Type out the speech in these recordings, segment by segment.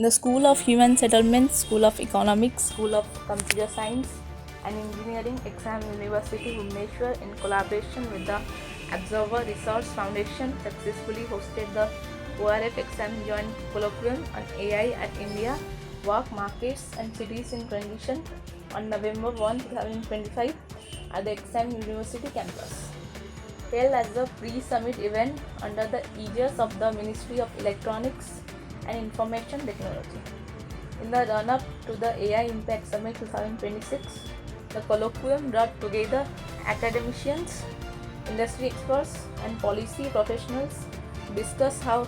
the School of Human Settlements, School of Economics, School of Computer Science and Engineering, XIM University, Bhubaneswar, in collaboration with the Observer Research Foundation, successfully hosted the ORF XIM Joint Colloquium on AI at India, Work, Markets and Cities in Transition on November 1, 2025 at the XIM University campus. Held as a pre-summit event under the aegis of the Ministry of Electronics and Information Technology. In the run-up to the AI Impact Summit 2026, the colloquium brought together academicians, industry experts, and policy professionals to discuss how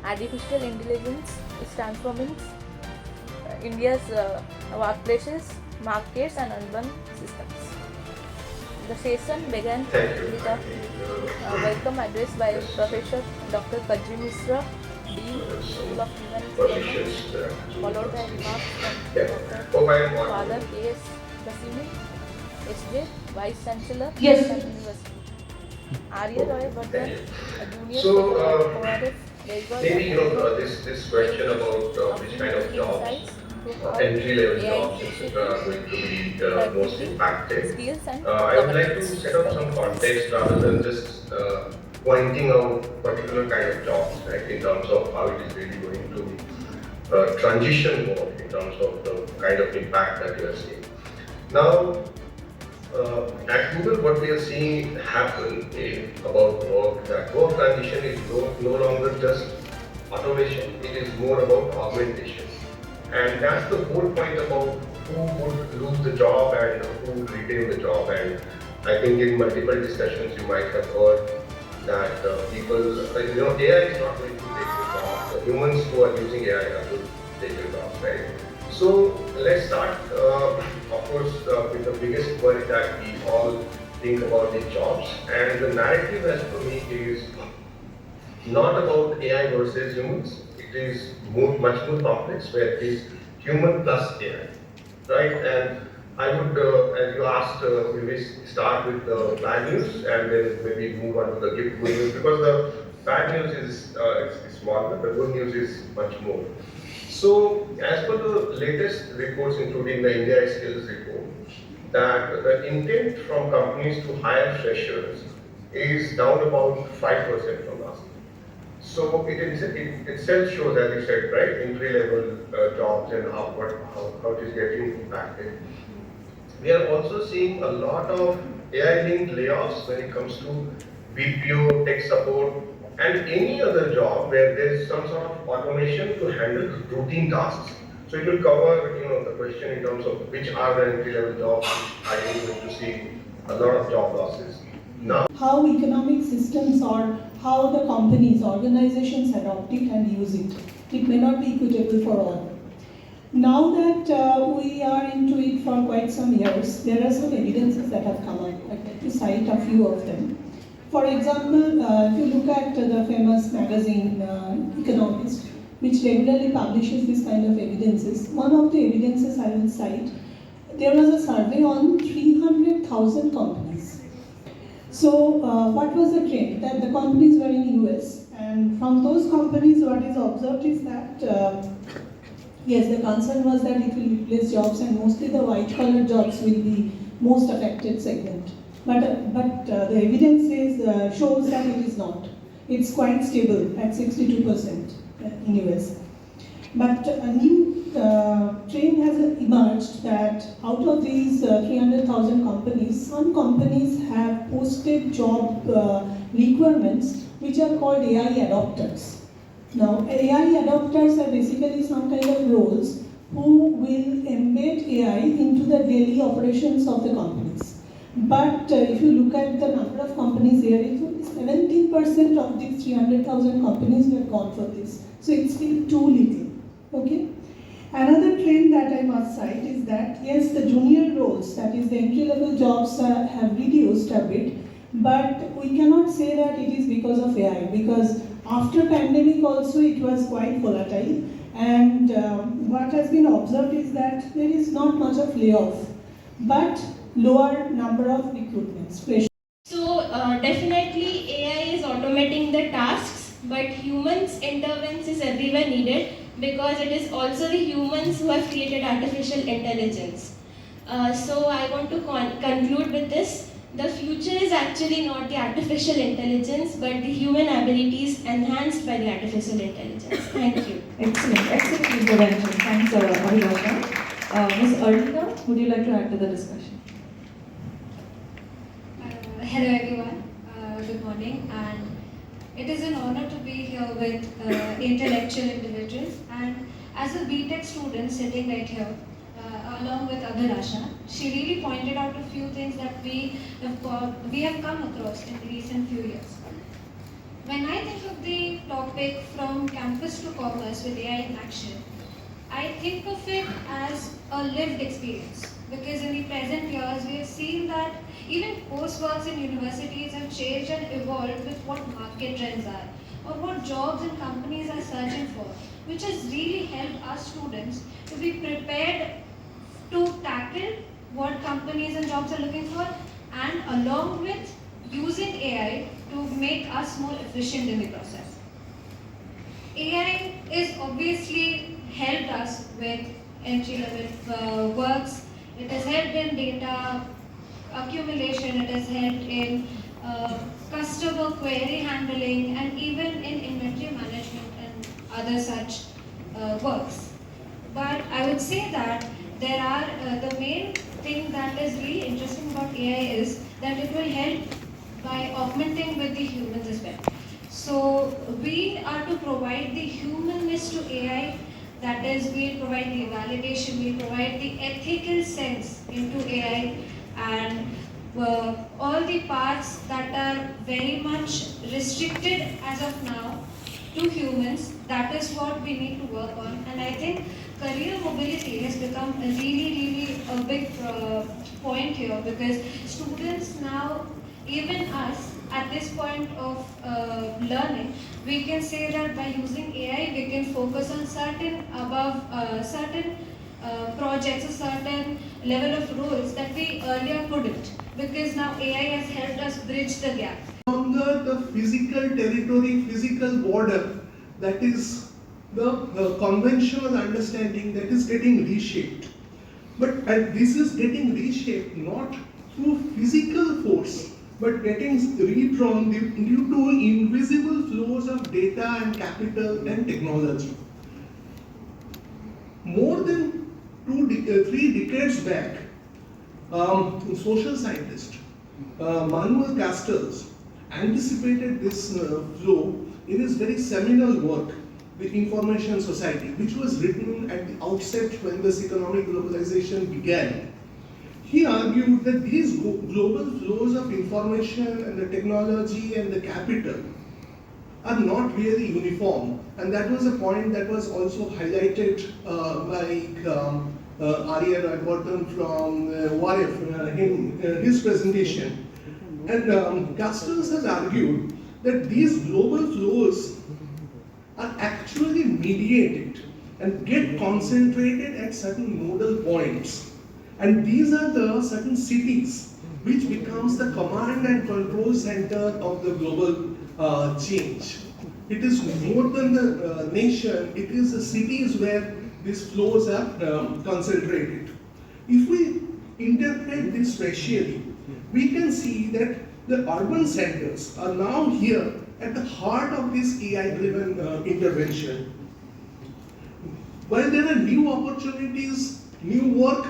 artificial intelligence is transforming India's workplaces, markets, and urban systems. The session began with a welcome address by Professor Dr. Kajri Dean, School of Human Settlements, followed by remarks from Dr. Father K.S. Basimi, SJ, Vice Chancellor, University. Arya Roy Bhatt, a junior fellow at ORF, maybe this question about which kind of jobs, entry-level jobs, etc., are going to be most impacted. I would like to set up some context rather than just pointing out particular kind of jobs, right, in terms of how it is really going to transition more in terms of the kind of impact that you are seeing. Now, at Google, what we are seeing happen about work, that work transition is no longer just automation, it is more about augmentation. And that's the whole point about who would lose the job and who would retain the job. And I think in multiple discussions you might have heard that people, AI is not going to take the job. The humans who are using AI are going to take the job, right? So let's start, of course, with the biggest worry that we all think about the jobs. And the narrative, as for me, is not about AI versus humans. It is much more complex, where it is human plus AI, right? And I would, as you asked, maybe start with the bad news and then maybe move on to the good news, because the bad news is small, but the good news is much more. So, as per the latest reports, including the India Skills report, that the intent from companies to hire freshers is down about 5% from last year. So it itself shows, as you said, right, entry-level jobs and how it is getting impacted. We are also seeing a lot of AI-linked layoffs when it comes to BPO, tech support, and any other job where there is some sort of automation to handle routine tasks. So it will cover, the question in terms of which are the entry-level jobs, which are you going to see a lot of job losses. Now, how economic systems or how the companies, organizations adopt it and use it. It may not be equitable for all. Now that we are into it for quite some years, there are some evidences that have come up. I'd like to cite a few of them. For example, if you look at the famous magazine Economist, which regularly publishes this kind of evidences, one of the evidences I will cite, there was a survey on 300,000 companies. So what was the trend? That the companies were in US, and from those companies what is observed is that yes, the concern was that it will replace jobs, and mostly the white collar jobs will be most affected segment. But the evidence shows that it is not. It's quite stable at 62% in US. But a new trend has emerged that out of these 300,000 companies, some companies have posted job requirements which are called AI adopters. Now, AI adopters are basically some kind of roles who will embed AI into the daily operations of the companies. But if you look at the number of companies here, it's only 17% of these 300,000 companies who have gone for this. So it's still too little. Okay. Another trend that I must cite is that yes, the junior roles, that is the entry-level jobs, have reduced a bit, but we cannot say that it is because of AI, because after pandemic also it was quite volatile, and what has been observed is that there is not much of layoff, but lower number of recruitments. So definitely AI is automating the tasks, but humans intervention is everywhere needed because it is also the humans who have created artificial intelligence. So I want to conclude with this. The future is actually not the artificial intelligence, but the human abilities enhanced by the artificial intelligence. Thank you. Excellent intervention. Thanks, Abhilasha. Ms. Arlina, would you like to add to the discussion? Hello everyone, good morning, and it is an honor to be here with intellectual individuals, and as a BTech student sitting right here along with Abhilasha, she really pointed out a few things that we have come across in the recent few years. When I think of the topic from campus to commerce with AI in action, I think of it as a lived experience, because in the present years we have seen that even courseworks in universities have changed and evolved with what market trends are or what jobs and companies are searching for, which has really helped us students to be prepared to tackle what companies and jobs are looking for, and along with using AI to make us more efficient in the process. AI is obviously helped us with entry-level works. It has helped in data accumulation, it has helped in customer query handling, and even in inventory management and other such works. But I would say that there are the main thing that is really interesting about AI is that it will help by augmenting with the humans as well. So we are to provide the humanness to AI, that is, we'll provide the validation, we'll provide the ethical sense into AI, and all the parts that are very much restricted as of now to humans, that is what we need to work on. And I think career mobility has become a really a big point here, because students now, even us, at this point of learning, we can say that by using AI, we can focus on certain projects, a certain level of roles that we earlier couldn't, because now AI has helped us bridge the gap. Longer the physical territory, physical border, that is the conventional understanding that is getting reshaped. But this is getting reshaped not through physical force, but getting redrawn due to invisible flows of data and capital and technology. More than 3 decades back, social scientist Manuel Castells anticipated this flow in his very seminal work, The Information Society, which was written at the outset when this economic globalization began. He argued that these global flows of information and the technology and the capital are not really uniform, and that was a point that was also highlighted by Arya Radwartan from WARF in his presentation. And Castells has argued that these global flows are actually mediated and get concentrated at certain nodal points. And these are the certain cities which becomes the command and control center of the global change. It is more than the nation, it is the cities where these flows are concentrated. If we interpret this spatially, we can see that the urban centers are now here at the heart of this AI-driven intervention. While there are new opportunities, new work,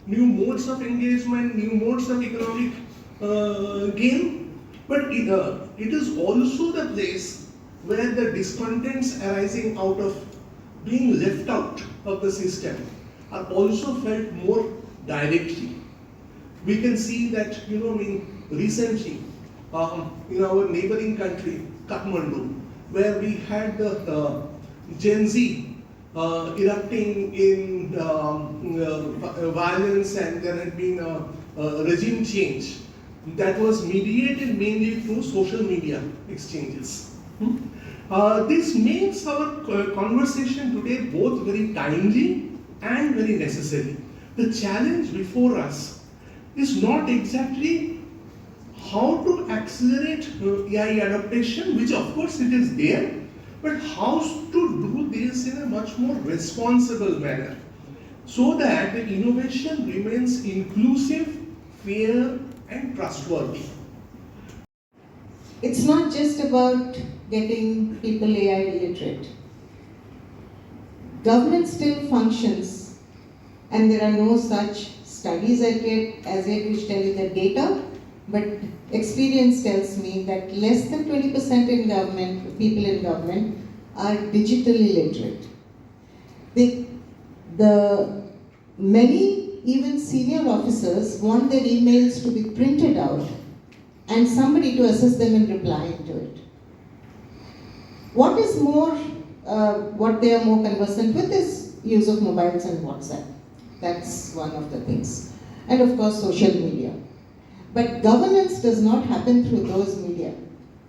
new modes of engagement, new modes of economic gain, but it is also the place where the discontents arising out of being left out of the system are also felt more directly. We can see that, recently, in our neighboring country, Kathmandu, where we had the Gen Z erupting in violence, and there had been a regime change that was mediated mainly through social media exchanges. This makes our conversation today both very timely and very necessary. The challenge before us is not exactly how to accelerate AI adaptation, which of course it is there, but how to do this in a much more responsible manner so that the innovation remains inclusive, fair, and trustworthy. It's not just about getting people AI literate. Government still functions, and there are no such studies as yet which tell you the data, but experience tells me that less than 20% in government, people in government, are digitally literate. The many, even senior officers, want their emails to be printed out and somebody to assist them in replying to it. What they are more conversant with is use of mobiles and WhatsApp. That's one of the things. And of course, social media. But governance does not happen through those media.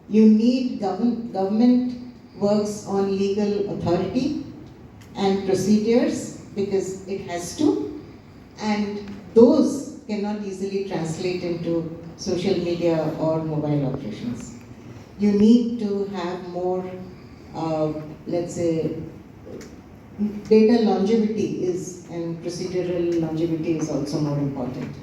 You need government works on legal authority and procedures because it has to, and those cannot easily translate into social media or mobile operations. You need to have more, let's say, data longevity and procedural longevity is also more important.